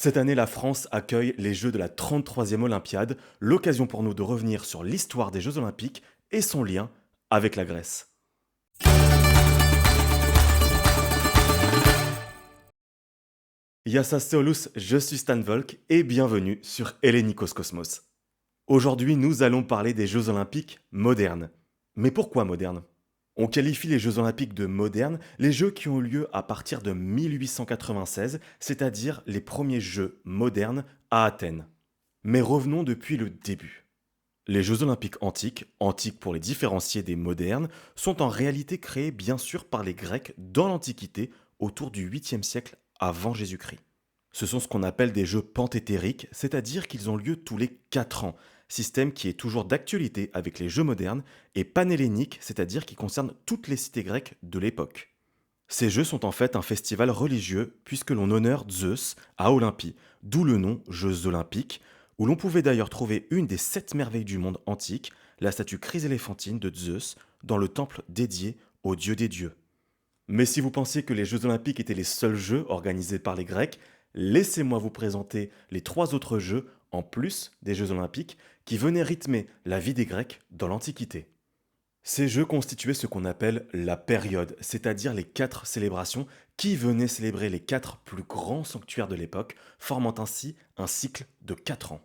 Cette année, la France accueille les Jeux de la 33e Olympiade, l'occasion pour nous de revenir sur l'histoire des Jeux Olympiques et son lien avec la Grèce. Yassa Seolus, je suis Stan Volk et bienvenue sur Hellenikos Cosmos. Aujourd'hui, nous allons parler des Jeux Olympiques modernes. Mais pourquoi modernes? On qualifie les Jeux Olympiques de modernes, les Jeux qui ont eu lieu à partir de 1896, c'est-à-dire les premiers Jeux modernes à Athènes. Mais revenons depuis le début. Les Jeux Olympiques antiques, antiques pour les différencier des modernes, sont en réalité créés bien sûr par les Grecs dans l'Antiquité autour du 8e siècle avant Jésus-Christ. Ce sont ce qu'on appelle des Jeux panthétériques, c'est-à-dire qu'ils ont lieu tous les 4 ans, système qui est toujours d'actualité avec les Jeux modernes, et panhelléniques, c'est-à-dire qui concerne toutes les cités grecques de l'époque. Ces Jeux sont en fait un festival religieux puisque l'on honore Zeus à Olympie, d'où le nom Jeux olympiques, où l'on pouvait d'ailleurs trouver une des 7 merveilles du monde antique, la statue chryséléphantine de Zeus, dans le temple dédié au dieu des dieux. Mais si vous pensiez que les Jeux olympiques étaient les seuls jeux organisés par les Grecs, laissez-moi vous présenter les 3 autres jeux, en plus des Jeux olympiques, qui venaient rythmer la vie des Grecs dans l'Antiquité. Ces jeux constituaient ce qu'on appelle la période, c'est-à-dire les 4 célébrations qui venaient célébrer les 4 plus grands sanctuaires de l'époque, formant ainsi un cycle de 4 ans.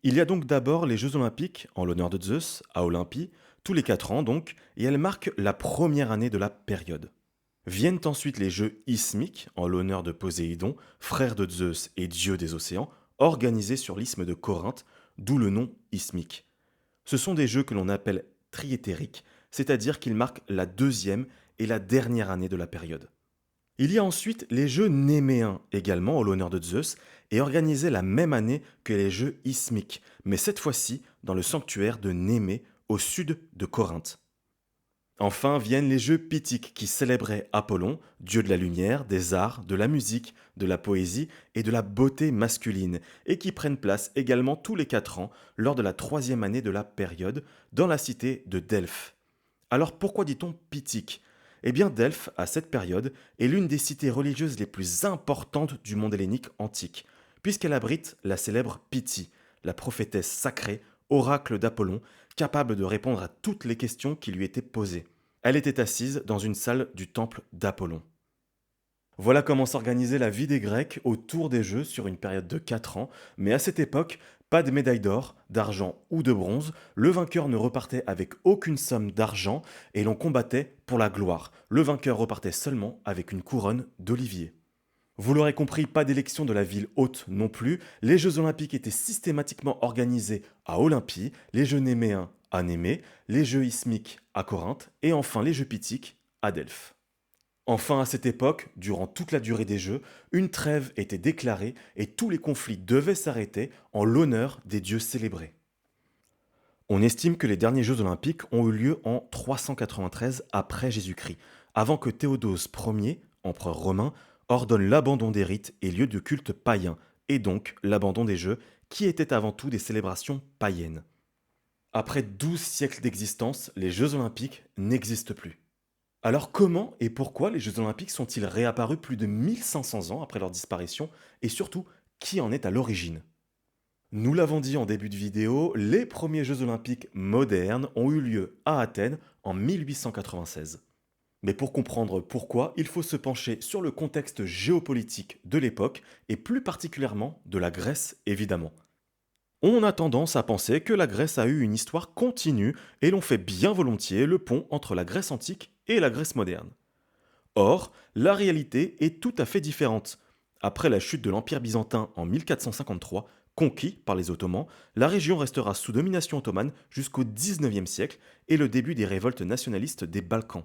Il y a donc d'abord les Jeux olympiques en l'honneur de Zeus, à Olympie, tous les 4 ans donc, et elles marquent la première année de la période. Viennent ensuite les Jeux isthmiques en l'honneur de Poséidon, frère de Zeus et dieu des océans, organisés sur l'isthme de Corinthe, d'où le nom isthmique. Ce sont des jeux que l'on appelle triétériques, c'est-à-dire qu'ils marquent la deuxième et la dernière année de la période. Il y a ensuite les Jeux néméens, également en l'honneur de Zeus, et organisés la même année que les Jeux isthmiques, mais cette fois-ci dans le sanctuaire de Némée, au sud de Corinthe. Enfin viennent les Jeux pythiques qui célébraient Apollon, dieu de la lumière, des arts, de la musique, de la poésie et de la beauté masculine, et qui prennent place également tous les 4 ans lors de la troisième année de la période dans la cité de Delphes. Alors pourquoi dit-on pythique? Eh bien Delphes, à cette période, est l'une des cités religieuses les plus importantes du monde hellénique antique, puisqu'elle abrite la célèbre Pythie, la prophétesse sacrée, oracle d'Apollon, capable de répondre à toutes les questions qui lui étaient posées. Elle était assise dans une salle du temple d'Apollon. Voilà comment s'organisait la vie des Grecs autour des Jeux sur une période de 4 ans, mais à cette époque, pas de médaille d'or, d'argent ou de bronze, le vainqueur ne repartait avec aucune somme d'argent et l'on combattait pour la gloire. Le vainqueur repartait seulement avec une couronne d'olivier. Vous l'aurez compris, pas d'élection de la ville haute non plus, les Jeux olympiques étaient systématiquement organisés à Olympie, les Jeux néméens à Némée, les Jeux isthmiques à Corinthe et enfin les Jeux pythiques à Delphes. Enfin, à cette époque, durant toute la durée des Jeux, une trêve était déclarée et tous les conflits devaient s'arrêter en l'honneur des dieux célébrés. On estime que les derniers Jeux olympiques ont eu lieu en 393 après Jésus-Christ, avant que Théodose Ier, empereur romain, ordonne l'abandon des rites et lieux de culte païens, et donc l'abandon des Jeux, qui étaient avant tout des célébrations païennes. Après 12 siècles d'existence, les Jeux olympiques n'existent plus. Alors comment et pourquoi les Jeux olympiques sont-ils réapparus plus de 1500 ans après leur disparition, et surtout, qui en est à l'origine? Nous l'avons dit en début de vidéo, les premiers Jeux olympiques modernes ont eu lieu à Athènes en 1896. Mais pour comprendre pourquoi, il faut se pencher sur le contexte géopolitique de l'époque et plus particulièrement de la Grèce évidemment. On a tendance à penser que la Grèce a eu une histoire continue et l'on fait bien volontiers le pont entre la Grèce antique et la Grèce moderne. Or, la réalité est tout à fait différente. Après la chute de l'Empire byzantin en 1453, conquis par les Ottomans, la région restera sous domination ottomane jusqu'au XIXe siècle et le début des révoltes nationalistes des Balkans.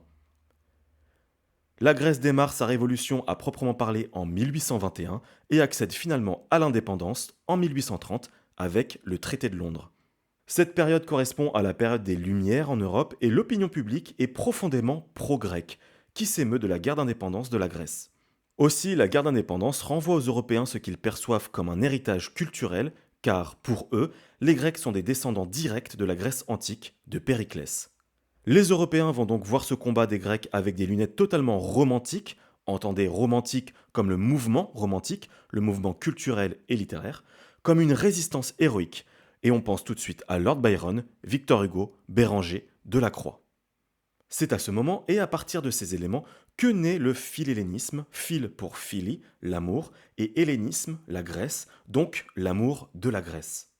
La Grèce démarre sa révolution à proprement parler en 1821 et accède finalement à l'indépendance en 1830 avec le traité de Londres. Cette période correspond à la période des Lumières en Europe et l'opinion publique est profondément pro-grecque, qui s'émeut de la guerre d'indépendance de la Grèce. Aussi, la guerre d'indépendance renvoie aux Européens ce qu'ils perçoivent comme un héritage culturel, car pour eux, les Grecs sont des descendants directs de la Grèce antique, de Périclès. Les Européens vont donc voir ce combat des Grecs avec des lunettes totalement romantiques, Entendez romantique comme le mouvement romantique, le mouvement culturel et littéraire, comme une résistance héroïque. Et on pense tout de suite à Lord Byron, Victor Hugo, Béranger, Delacroix. C'est à ce moment et à partir de ces éléments que naît le philhellénisme, phil pour philie, l'amour, et hellénisme, la Grèce, donc l'amour de la Grèce.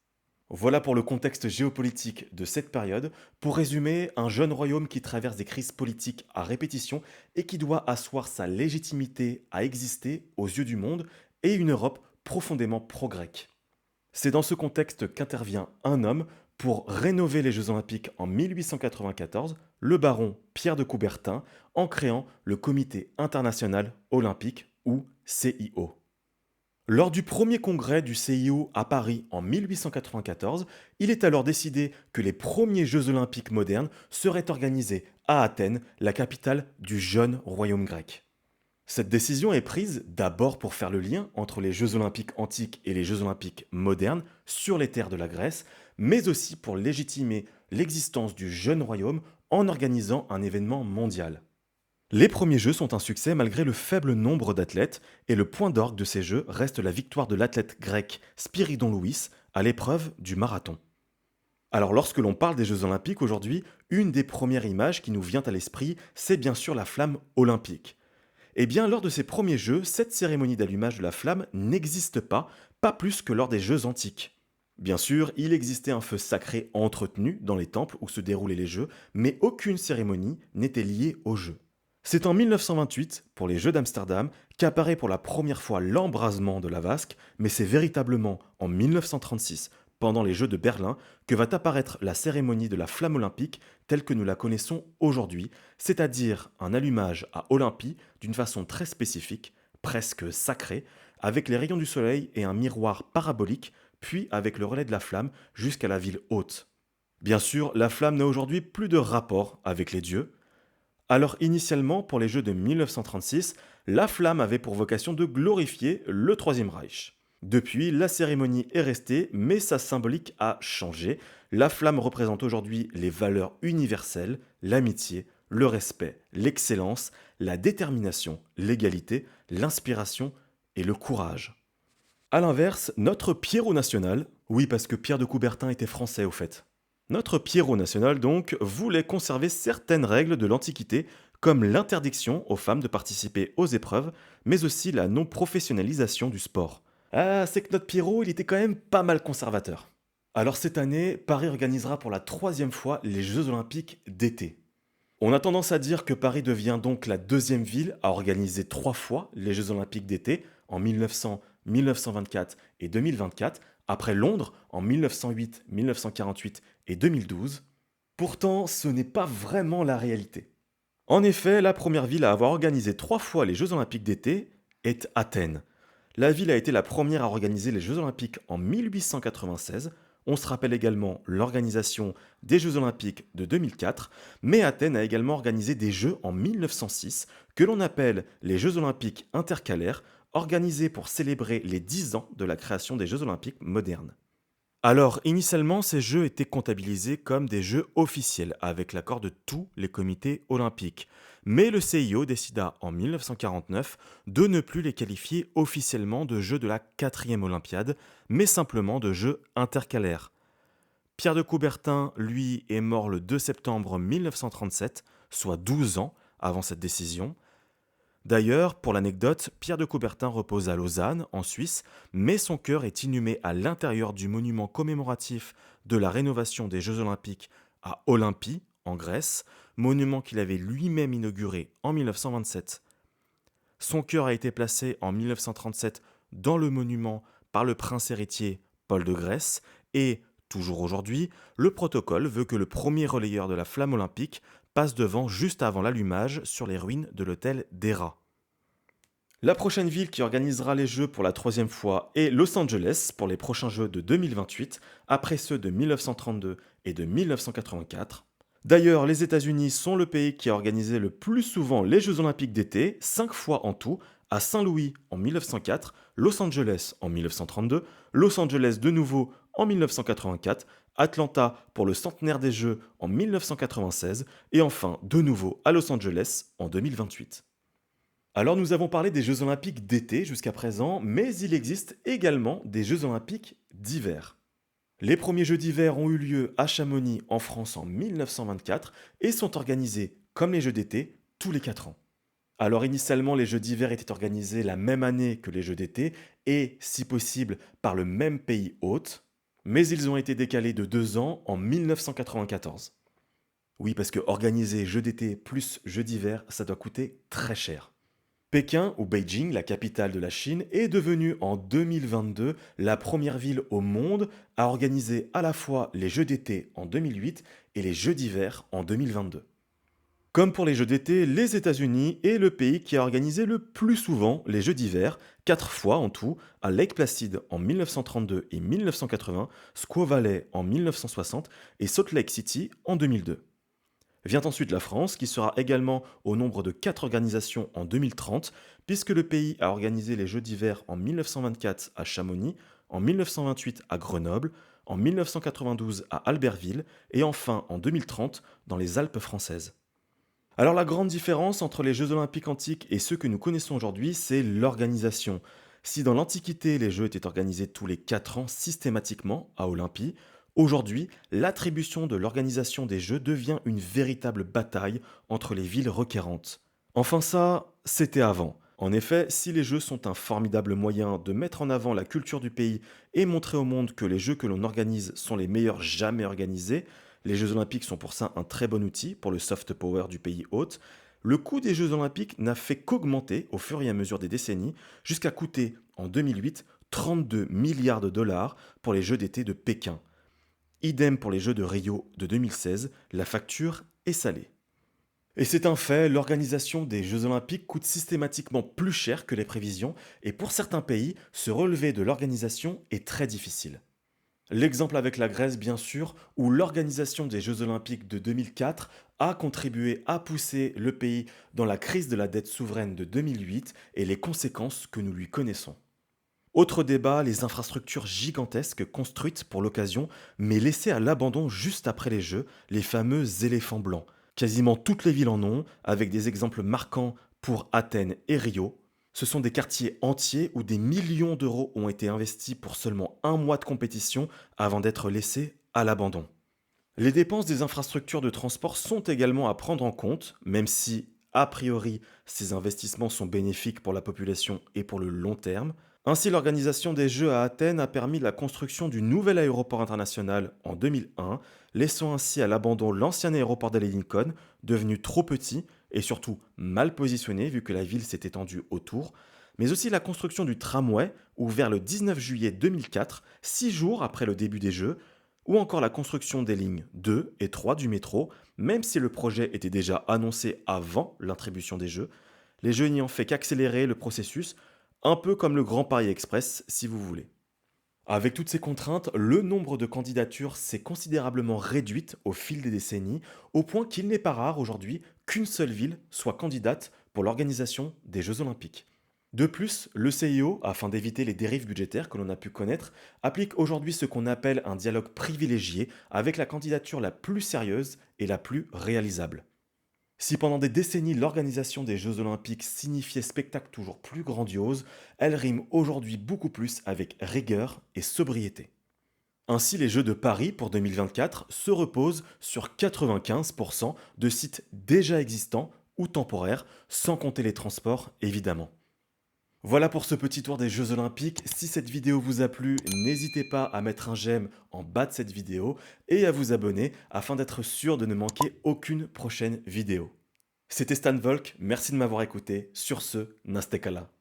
Voilà pour le contexte géopolitique de cette période. Pour résumer, un jeune royaume qui traverse des crises politiques à répétition et qui doit asseoir sa légitimité à exister aux yeux du monde, et une Europe profondément pro-grecque. C'est dans ce contexte qu'intervient un homme pour rénover les Jeux Olympiques en 1894, le baron Pierre de Coubertin, en créant le Comité international olympique, ou CIO. Lors du premier congrès du CIO à Paris en 1894, il est alors décidé que les premiers Jeux olympiques modernes seraient organisés à Athènes, la capitale du jeune royaume grec. Cette décision est prise d'abord pour faire le lien entre les Jeux olympiques antiques et les Jeux olympiques modernes sur les terres de la Grèce, mais aussi pour légitimer l'existence du jeune royaume en organisant un événement mondial. Les premiers Jeux sont un succès malgré le faible nombre d'athlètes, et le point d'orgue de ces Jeux reste la victoire de l'athlète grec Spiridon Louis à l'épreuve du marathon. Alors lorsque l'on parle des Jeux olympiques aujourd'hui, une des premières images qui nous vient à l'esprit, c'est bien sûr la flamme olympique. Eh bien, lors de ces premiers Jeux, cette cérémonie d'allumage de la flamme n'existe pas, pas plus que lors des Jeux antiques. Bien sûr, il existait un feu sacré entretenu dans les temples où se déroulaient les Jeux, mais aucune cérémonie n'était liée aux Jeux. C'est en 1928, pour les Jeux d'Amsterdam, qu'apparaît pour la première fois l'embrasement de la vasque, mais c'est véritablement en 1936, pendant les Jeux de Berlin, que va apparaître la cérémonie de la flamme olympique telle que nous la connaissons aujourd'hui, c'est-à-dire un allumage à Olympie d'une façon très spécifique, presque sacrée, avec les rayons du soleil et un miroir parabolique, puis avec le relais de la flamme jusqu'à la ville haute. Bien sûr, la flamme n'a aujourd'hui plus de rapport avec les dieux. Alors initialement, pour les Jeux de 1936, la flamme avait pour vocation de glorifier le Troisième Reich. Depuis, la cérémonie est restée, mais sa symbolique a changé. La flamme représente aujourd'hui les valeurs universelles, l'amitié, le respect, l'excellence, la détermination, l'égalité, l'inspiration et le courage. A l'inverse, notre Pierrot national, oui parce que Pierre de Coubertin était français au fait, notre Pierrot national donc voulait conserver certaines règles de l'Antiquité, comme l'interdiction aux femmes de participer aux épreuves, mais aussi la non-professionnalisation du sport. Ah, c'est que notre Pierrot, il était quand même pas mal conservateur. Alors cette année, Paris organisera pour la troisième fois les Jeux Olympiques d'été. On a tendance à dire que Paris devient donc la deuxième ville à organiser trois fois les Jeux Olympiques d'été, en 1900, 1924 et 2024, après Londres en 1908, 1948 et 2012. Pourtant, ce n'est pas vraiment la réalité. En effet, la première ville à avoir organisé trois fois les Jeux Olympiques d'été est Athènes. La ville a été la première à organiser les Jeux Olympiques en 1896. On se rappelle également l'organisation des Jeux Olympiques de 2004, mais Athènes a également organisé des Jeux en 1906 que l'on appelle les Jeux Olympiques intercalaires, organisés pour célébrer les 10 ans de la création des Jeux Olympiques modernes. Alors, initialement, ces jeux étaient comptabilisés comme des jeux officiels, avec l'accord de tous les comités olympiques. Mais le CIO décida en 1949 de ne plus les qualifier officiellement de jeux de la quatrième Olympiade, mais simplement de jeux intercalaires. Pierre de Coubertin, lui, est mort le 2 septembre 1937, soit 12 ans avant cette décision. D'ailleurs, pour l'anecdote, Pierre de Coubertin repose à Lausanne, en Suisse, mais son cœur est inhumé à l'intérieur du monument commémoratif de la rénovation des Jeux Olympiques à Olympie, en Grèce, monument qu'il avait lui-même inauguré en 1927. Son cœur a été placé en 1937 dans le monument par le prince héritier Paul de Grèce et, toujours aujourd'hui, le protocole veut que le premier relayeur de la flamme olympique passe devant juste avant l'allumage sur les ruines de l'hôtel d'Héra. La prochaine ville qui organisera les Jeux pour la troisième fois est Los Angeles pour les prochains Jeux de 2028, après ceux de 1932 et de 1984. D'ailleurs, les États-Unis sont le pays qui a organisé le plus souvent les Jeux Olympiques d'été, 5 fois en tout, à Saint-Louis en 1904, Los Angeles en 1932, Los Angeles de nouveau en 1984, Atlanta pour le centenaire des Jeux en 1996 et enfin de nouveau à Los Angeles en 2028. Alors nous avons parlé des Jeux olympiques d'été jusqu'à présent, mais il existe également des Jeux olympiques d'hiver. Les premiers Jeux d'hiver ont eu lieu à Chamonix en France en 1924 et sont organisés, comme les Jeux d'été, tous les 4 ans. Alors initialement, les Jeux d'hiver étaient organisés la même année que les Jeux d'été et, si possible, par le même pays hôte, mais ils ont été décalés de 2 ans en 1994. Oui, parce que organiser Jeux d'été plus Jeux d'hiver, ça doit coûter très cher. Pékin, ou Beijing, la capitale de la Chine, est devenue en 2022 la première ville au monde à organiser à la fois les Jeux d'été en 2008 et les Jeux d'hiver en 2022. Comme pour les Jeux d'été, les États-Unis est le pays qui a organisé le plus souvent les Jeux d'hiver, 4 fois en tout, à Lake Placid en 1932 et 1980, Squaw Valley en 1960 et Salt Lake City en 2002. Vient ensuite la France, qui sera également au nombre de 4 organisations en 2030, puisque le pays a organisé les Jeux d'hiver en 1924 à Chamonix, en 1928 à Grenoble, en 1992 à Albertville et enfin en 2030 dans les Alpes françaises. Alors la grande différence entre les Jeux olympiques antiques et ceux que nous connaissons aujourd'hui, c'est l'organisation. Si dans l'Antiquité les Jeux étaient organisés tous les 4 ans systématiquement à Olympie, aujourd'hui l'attribution de l'organisation des Jeux devient une véritable bataille entre les villes requérantes. Enfin ça, c'était avant. En effet, si les Jeux sont un formidable moyen de mettre en avant la culture du pays et montrer au monde que les Jeux que l'on organise sont les meilleurs jamais organisés, les Jeux olympiques sont pour ça un très bon outil pour le soft power du pays hôte. Le coût des Jeux olympiques n'a fait qu'augmenter au fur et à mesure des décennies, jusqu'à coûter, en 2008, 32 milliards de dollars pour les Jeux d'été de Pékin. Idem pour les Jeux de Rio de 2016, la facture est salée. Et c'est un fait, l'organisation des Jeux olympiques coûte systématiquement plus cher que les prévisions, et pour certains pays, se relever de l'organisation est très difficile. L'exemple avec la Grèce, bien sûr, où l'organisation des Jeux olympiques de 2004 a contribué à pousser le pays dans la crise de la dette souveraine de 2008 et les conséquences que nous lui connaissons. Autre débat, les infrastructures gigantesques construites pour l'occasion, mais laissées à l'abandon juste après les Jeux, les fameux éléphants blancs. Quasiment toutes les villes en ont, avec des exemples marquants pour Athènes et Rio. Ce sont des quartiers entiers où des millions d'euros ont été investis pour seulement un mois de compétition avant d'être laissés à l'abandon. Les dépenses des infrastructures de transport sont également à prendre en compte, même si, a priori, ces investissements sont bénéfiques pour la population et pour le long terme. Ainsi, l'organisation des Jeux à Athènes a permis la construction du nouvel aéroport international en 2001, laissant ainsi à l'abandon l'ancien aéroport d'Ali Lincoln, devenu trop petit et surtout mal positionné vu que la ville s'est étendue autour, mais aussi la construction du tramway, ouvert le 19 juillet 2004, 6 jours après le début des Jeux, ou encore la construction des lignes 2 et 3 du métro, même si le projet était déjà annoncé avant l'attribution des Jeux, les Jeux n'ayant fait qu'accélérer le processus, un peu comme le Grand Paris Express si vous voulez. Avec toutes ces contraintes, le nombre de candidatures s'est considérablement réduit au fil des décennies, au point qu'il n'est pas rare aujourd'hui qu'une seule ville soit candidate pour l'organisation des Jeux olympiques. De plus, le CIO, afin d'éviter les dérives budgétaires que l'on a pu connaître, applique aujourd'hui ce qu'on appelle un dialogue privilégié avec la candidature la plus sérieuse et la plus réalisable. Si pendant des décennies l'organisation des Jeux olympiques signifiait spectacle toujours plus grandiose, elle rime aujourd'hui beaucoup plus avec rigueur et sobriété. Ainsi, les Jeux de Paris pour 2024 se reposent sur 95% de sites déjà existants ou temporaires, sans compter les transports évidemment. Voilà pour ce petit tour des Jeux Olympiques. Si cette vidéo vous a plu, n'hésitez pas à mettre un j'aime en bas de cette vidéo et à vous abonner afin d'être sûr de ne manquer aucune prochaine vidéo. C'était Stan Volk, merci de m'avoir écouté. Sur ce, Nastekala.